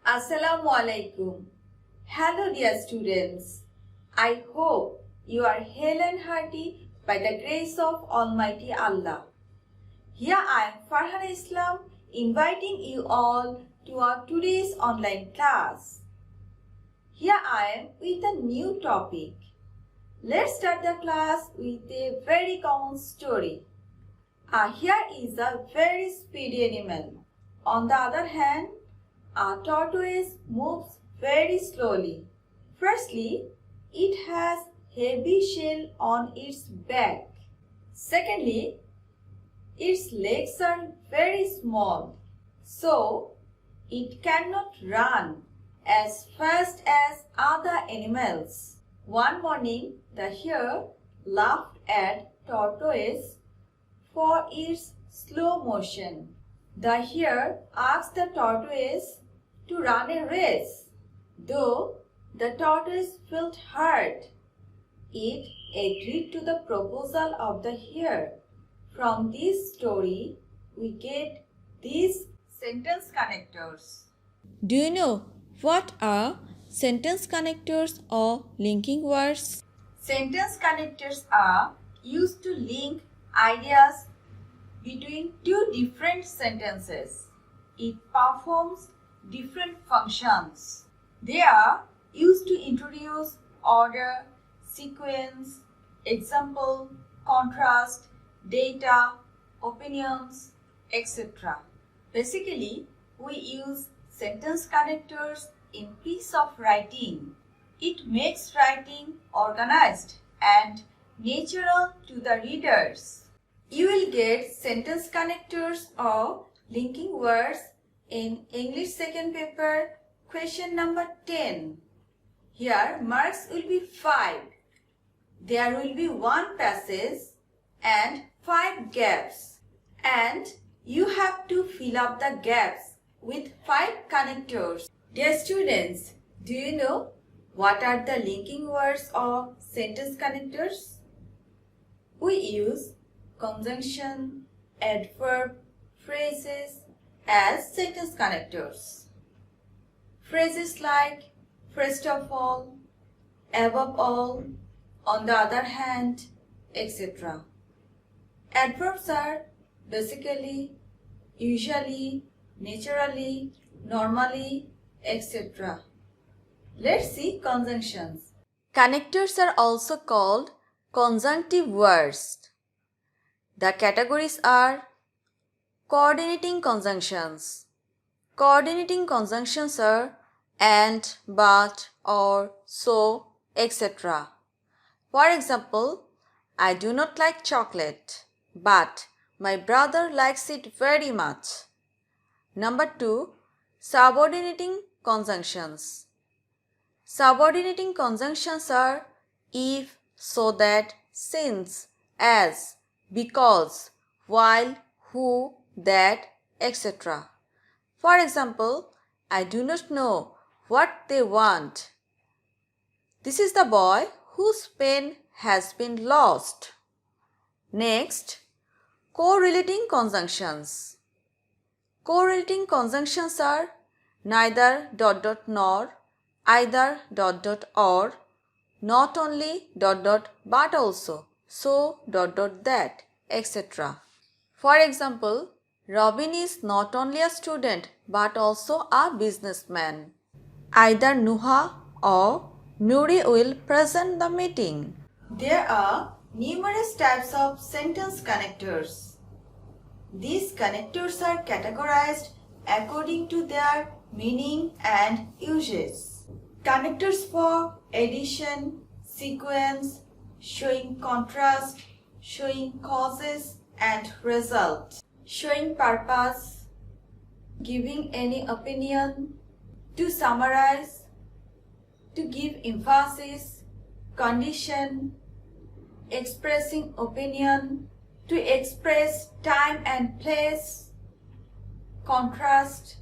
Assalamu alaikum. Hello dear students. I hope you are hale and hearty by the grace of Almighty Allah. Here I am Farhana Islam inviting you all to our today's online class. Here I am with a new topic. Let's start the class with a very common story. Here is a very speedy animal. On the other hand, a tortoise moves very slowly. Firstly, it has heavy shell on its back. Secondly, its legs are very small, so it cannot run as fast as other animals. One morning, the hare laughed at tortoise for its slow motion. The hare asked the tortoise to run a race. Though the tortoise felt hurt, it agreed to the proposal of the hare. From this story, we get these sentence connectors. Do you know what are sentence connectors or linking words? Sentence connectors are used to link ideas between two different sentences. It performs different functions. They are used to introduce order, sequence, example, contrast, data, opinions, etc. Basically, we use sentence connectors in piece of writing. It makes writing organized and natural to the readers. You will get sentence connectors or linking words in English second paper question number 10. Here marks will be 5. There will be one passage and 5 gaps, and you have to fill up the gaps with 5 connectors. Dear students, do you know what are the linking words or sentence connectors? We use conjunction, adverb, phrases as sentence connectors. Phrases like first of all, above all, on the other hand, etc. Adverbs are basically, usually, naturally, normally, etc. Let's see conjunctions. Connectors are also called conjunctive words. The categories are coordinating conjunctions. Coordinating conjunctions are and, but, or, so, etc. For example, I do not like chocolate, but my brother likes it very much. Number 2, subordinating conjunctions. Subordinating conjunctions are if, so that, since, as, because, while, who, that, etc. For example, I do not know what they want. This is the boy whose pen has been lost. Next, correlating conjunctions. Correlating conjunctions are neither ... nor, either ... or, not only ... but also, so ... that, etc. For example, Robin is not only a student but also a businessman. Either Nuha or Nuri will present the meeting. There are numerous types of sentence connectors. These connectors are categorized according to their meaning and uses. Connectors for addition, sequence, showing contrast, showing causes and results, showing purpose, giving any opinion, to summarize, to give emphasis, condition, expressing opinion, to express time and place, contrast,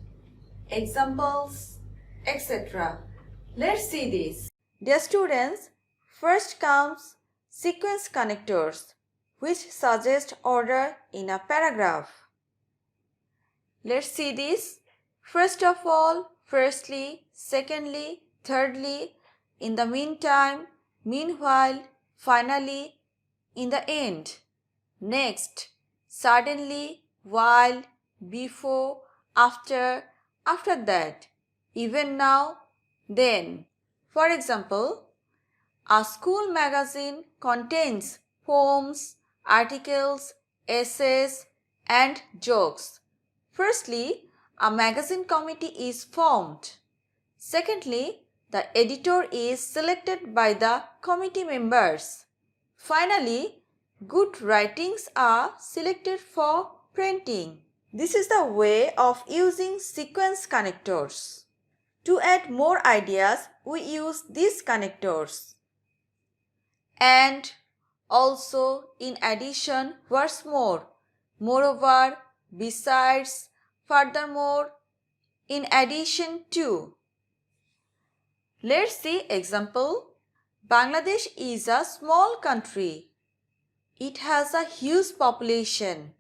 examples, etc. Let's see this. Dear students, first comes sequence connectors, which suggest order in a paragraph. Let's see this. First of all, firstly, secondly, thirdly, in the meantime, meanwhile, finally, in the end, next, suddenly, while, before, after that, even now, then. For example, a school magazine contains poems, articles, essays, and jokes. Firstly, a magazine committee is formed. Secondly, the editor is selected by the committee members. Finally, good writings are selected for printing. This is the way of using sequence connectors. To add more ideas, we use these connectors. And also, in addition, what's more, moreover, besides, furthermore, in addition to. Let's see example. Bangladesh is a small country. It has a huge population.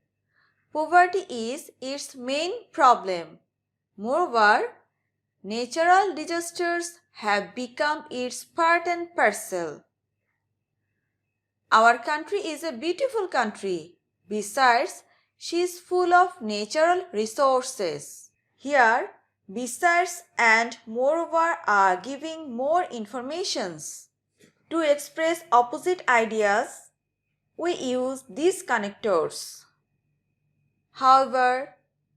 Poverty is its main problem. Moreover, natural disasters have become its part and parcel. Our country is a beautiful country. Besides, she is full of natural resources. Here, besides and moreover are giving more informations. To express opposite ideas, we use these connectors. However,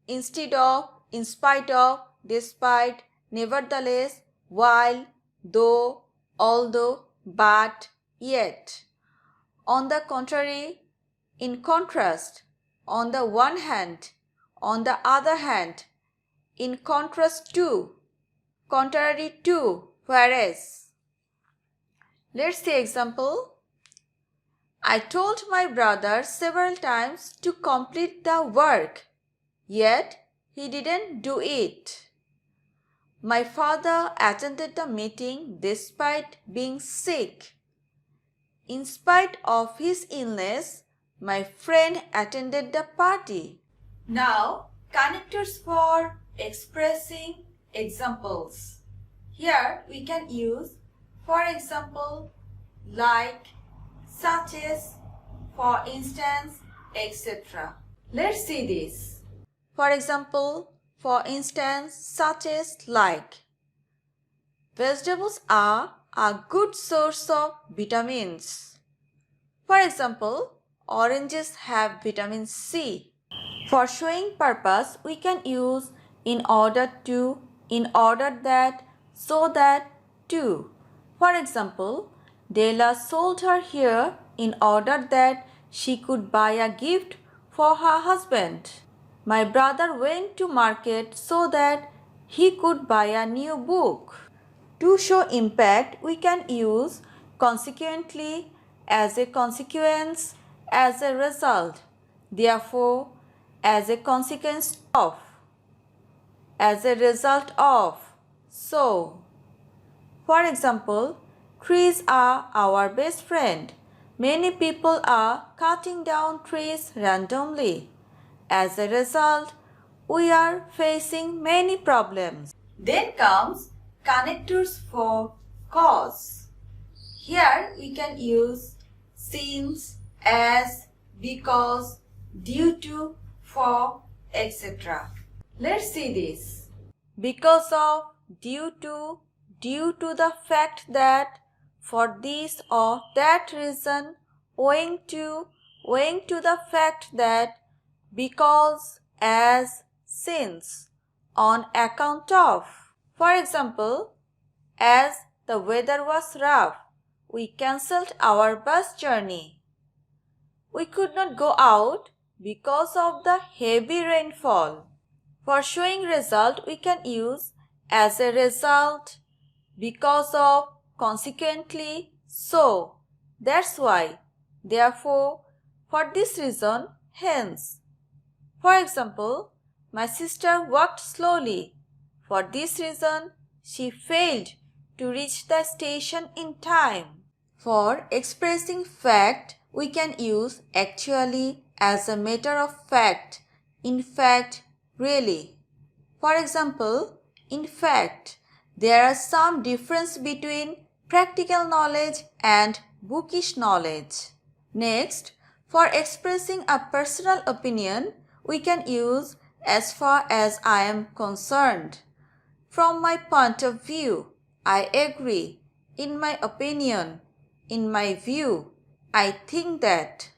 instead of, in spite of, despite, nevertheless, while, though, although, but, yet. On the contrary, in contrast, on the one hand, on the other hand, in contrast to, contrary to, whereas. Let's see example. I told my brother several times to complete the work, yet he didn't do it. My father attended the meeting despite being sick. In spite of his illness, my friend attended the party. Now, connectors for expressing examples. Here we can use for example, like, such as, for instance, etc. Let's see this. For example, for instance, such as, like. Vegetables are a good source of vitamins. For example, oranges have vitamin C. For showing purpose, we can use in order to, in order that, so that, to. For example, Della sold her hair in order that she could buy a gift for her husband. My brother went to market so that he could buy a new book. To show impact, we can use consequently, as a consequence, as a result, therefore, as a consequence of, as a result of, so. For example, trees are our best friend. Many people are cutting down trees randomly. As a result, we are facing many problems. Then comes connectors for cause. Here we can use since, as, because, due to, for, etc. Let's see this. Because of, due to the fact that, for this or that reason, owing to the fact that, because, as, since, on account of. For example, as the weather was rough, we cancelled our bus journey. We could not go out because of the heavy rainfall. For showing result, we can use as a result, because of, consequently, so. That's why, therefore, for this reason, hence. For example, my sister walked slowly. For this reason, she failed to reach the station in time. For expressing fact, we can use actually as a matter of fact, in fact, really. For example, In fact, there are some difference between practical knowledge and bookish knowledge. Next, for expressing a personal opinion, we can use as far as I am concerned. From my point of view, I agree. In my opinion, in my view, I think that.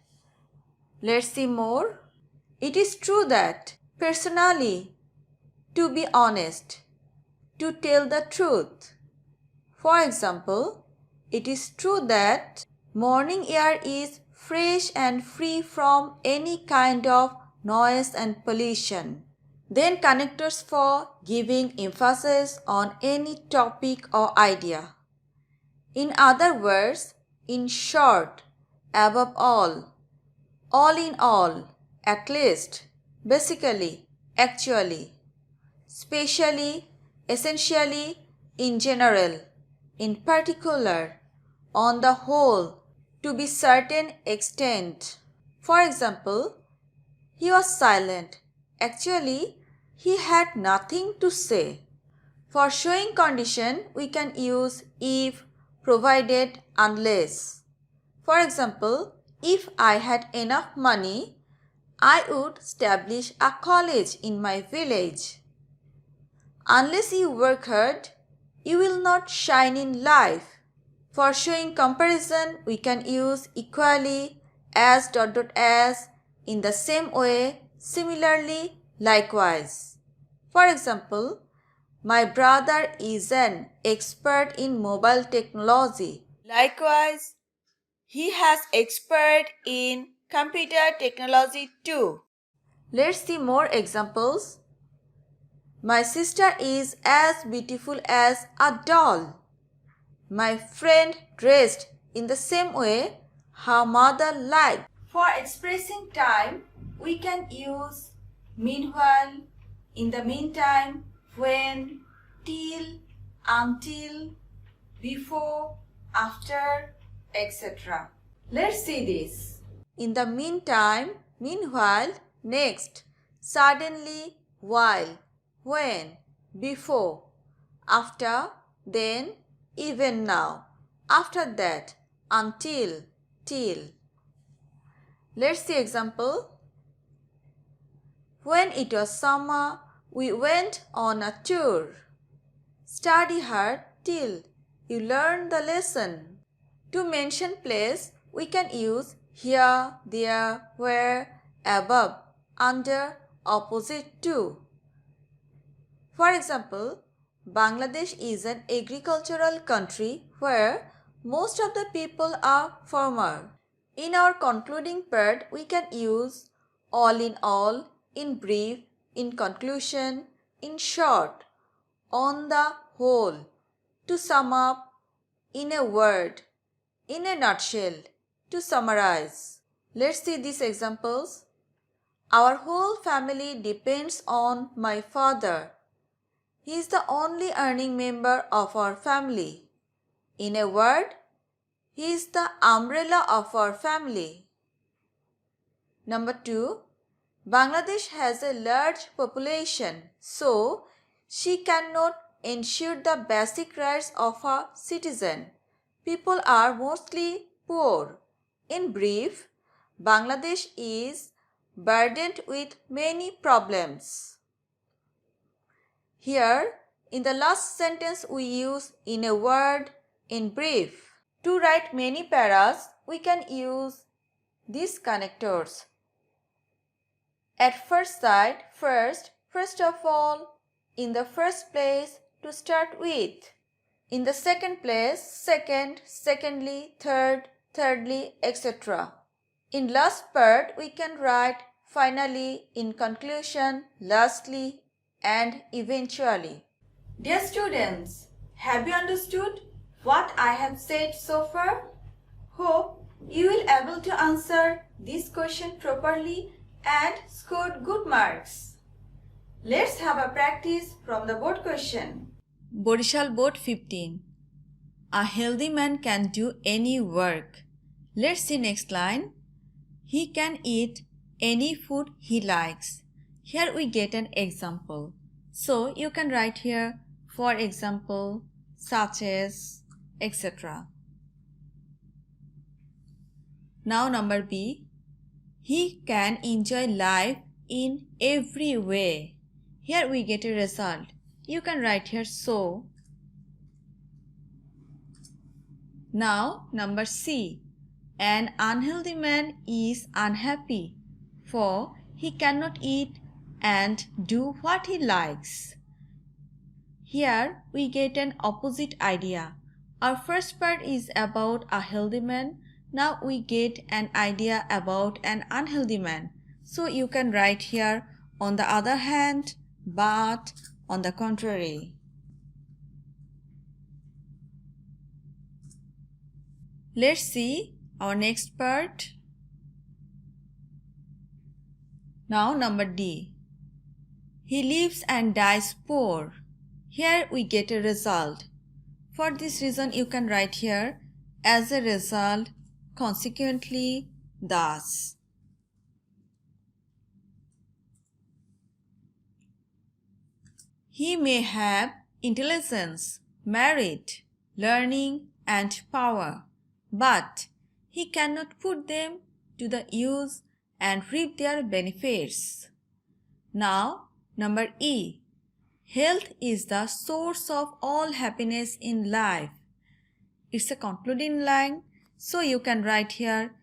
Let's see more. It is true that, personally, to be honest, to tell the truth. For example, it is true that morning air is fresh and free from any kind of noise and pollution. Then connectors for giving emphasis on any topic or idea. In other words, in short, above all in all, at least, basically, actually, specially, essentially, in general, in particular, on the whole, to be certain extent. For example, he was silent. Actually, he had nothing to say. For showing condition, we can use if, provided, unless. For example, if I had enough money, I would establish a college in my village. Unless you work hard, you will not shine in life. For showing comparison, we can use equally, as ... as, in the same way, similarly, likewise. For example, my brother is an expert in mobile technology. Likewise, he has expert in computer technology too. Let's see more examples. My sister is as beautiful as a doll. My friend dressed in the same way her mother liked. For expressing time, we can use meanwhile, in the meantime, when, till, until, before, after, etc. Let's see this. In the meantime, meanwhile, next, suddenly, while, when, before, after, then, even now, after that, until, till. Let's see example. When it was summer, we went on a tour. Study hard till you learn the lesson. To mention place, we can use here, there, where, above, under, opposite to. For example, Bangladesh is an agricultural country where most of the people are farmers. In our concluding part, we can use all, in brief, in conclusion, in short, on the whole, to sum up, in a word, in a nutshell, to summarize. Let's see these examples. Our whole family depends on my father. He is the only earning member of our family. In a word, he is the umbrella of our family. Number 2. Bangladesh has a large population, so she cannot ensure the basic rights of a citizen. People are mostly poor. In brief, Bangladesh is burdened with many problems. Here, in the last sentence, we use in a word, in brief. To write many paras, we can use these connectors. At first sight, first of all, in the first place, to start with. In the second place, second, secondly, third, thirdly, etc. In last part, we can write finally, in conclusion, lastly, and eventually. Dear students, have you understood what I have said so far? Hope you will able to answer this question properly and score good marks. Let's have a practice from the board question. Borishal Board 15. A healthy man can do any work. Let's see next line. He can eat any food he likes. Here we get an example. So you can write here, for example, such as, etc. Now number B. He can enjoy life in every way. Here we get a result. You can write here so. Now number C. An unhealthy man is unhappy, for he cannot eat and do what he likes. Here we get an opposite idea. Our first part is about a healthy man. Now we get an idea about an unhealthy man. So you can write here, on the other hand, but, on the contrary. Let's see our next part. Now number D. He lives and dies poor. Here we get a result. For this reason you can write here, as a result, consequently, thus. He may have intelligence, merit, learning, and power, but he cannot put them to the use and reap their benefits. Now, number E. Health is the source of all happiness in life. It's a concluding line, so you can write here,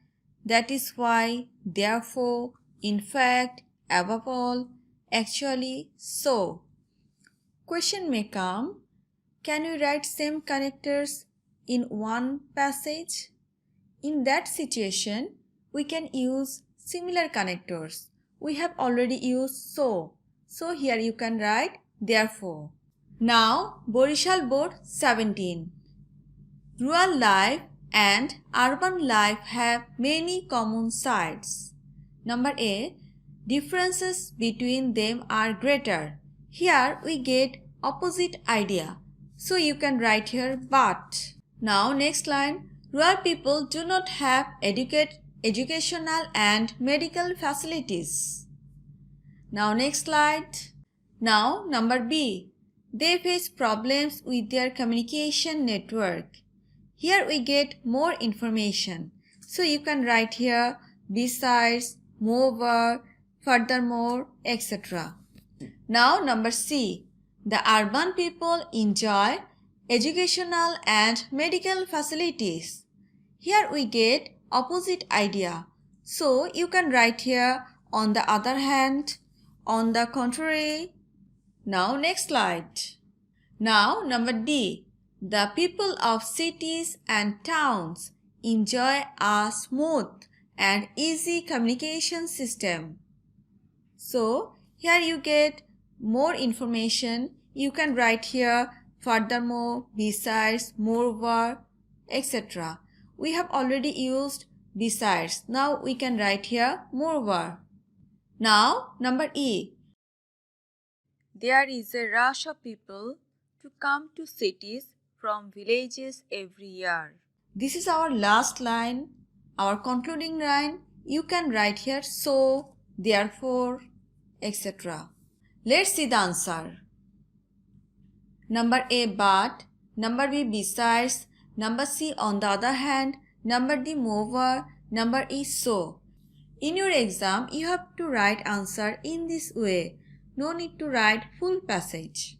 that is why, therefore, in fact, above all, actually, so. Question may come, can we write same connectors in one passage? In that situation, we can use similar connectors. We have already used so. So here you can write therefore. Now Borishal Board 17. Rural life and urban life have many common sides. Number A. Differences between them are greater. Here we get opposite idea. So you can write here but. Now next line. Rural people do not have educational and medical facilities. Now next slide. Now number B. They face problems with their communication network. Here we get more information. So you can write here besides, moreover, furthermore, etc. Now number C. The urban people enjoy educational and medical facilities. Here we get opposite idea. So you can write here on the other hand, on the contrary. Now next slide. Now number D. The people of cities and towns enjoy a smooth and easy communication system. So here you get more information. You can write here furthermore, besides, moreover, etc. We have already used besides. Now we can write here moreover. Now number E. There is a rush of people to come to cities from villages every year. This is our last line, our concluding line. You can write here so, therefore, etc. Let's see the answer. Number A but, number B besides, number C on the other hand, number D moreover, number E so. In your exam, you have to write answer in this way. No need to write full passage.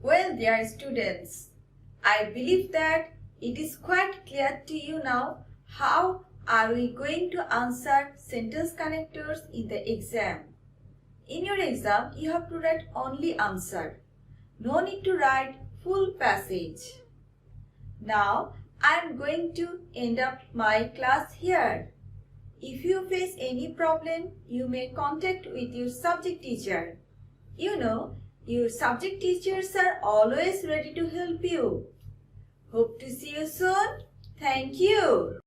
Well, dear students, I believe that it is quite clear to you now how are we going to answer sentence connectors in the exam. In your exam, you have to write only answer. No need to write full passage. Now, I am going to end up my class here. If you face any problem, you may contact with your subject teacher. You know, your subject teachers are always ready to help you. Hope to see you soon. Thank you.